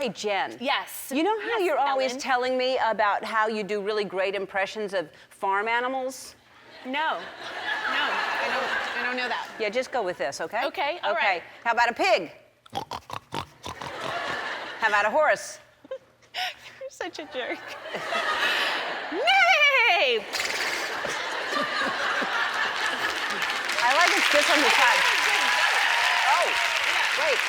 Hey, Jen. Yes. You know how Yes, you're always Ellen. telling me about how you do really great impressions of farm animals? No, I don't know that. Yeah, just go with this, okay? Okay, all Okay. right. How about a pig? How about a horse? You're such a jerk. Nay! I like it just on the side. Oh, wait.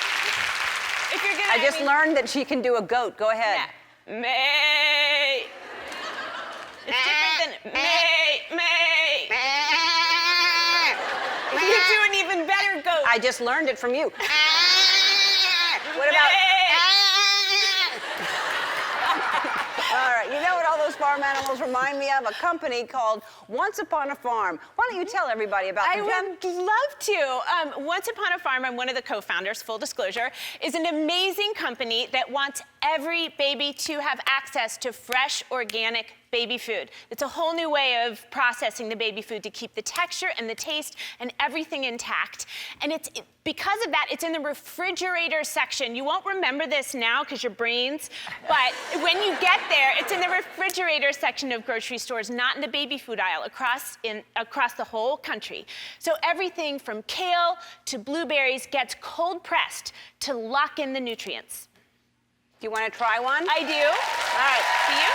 If you're gonna, I just mean, learned that she can do a goat. Go ahead. Yeah. May. It's different than may. You do an even better goat. I just learned it from you. What about? All right, you know what all those farm animals remind me of? A company called Once Upon a Farm. Why don't you tell everybody about I them, Jen? would love to. Once Upon a Farm, I'm one of the co-founders, full disclosure, is an amazing company that wants every baby to have access to fresh, organic baby food. It's a whole new way of processing the baby food to keep the texture and the taste and everything intact. And because of that, it's in the refrigerator section. You won't remember this now because your brains, but when you get there, it's in the refrigerator section of grocery stores, not in the baby food aisle, across the whole country. So everything from kale to blueberries gets cold pressed to lock in the nutrients. Do you want to try one? I do. All right. Do you?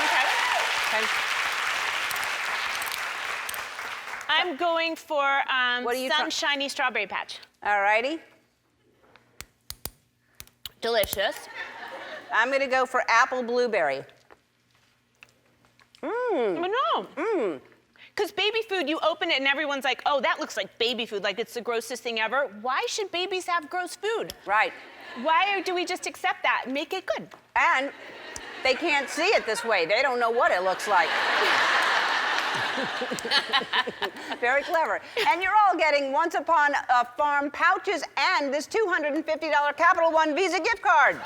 Okay. Okay. I'm going for What are you Sunshiny Strawberry Patch. All righty. Delicious. I'm going to go for apple blueberry. No. Because baby food, you open it and everyone's like, oh, that looks like baby food, like it's the grossest thing ever. Why should babies have gross food? Right. Why do we just accept that and make it good? And they can't see it this way. They don't know what it looks like. Very clever. And you're all getting Once Upon a Farm pouches and this $250 Capital One Visa gift card.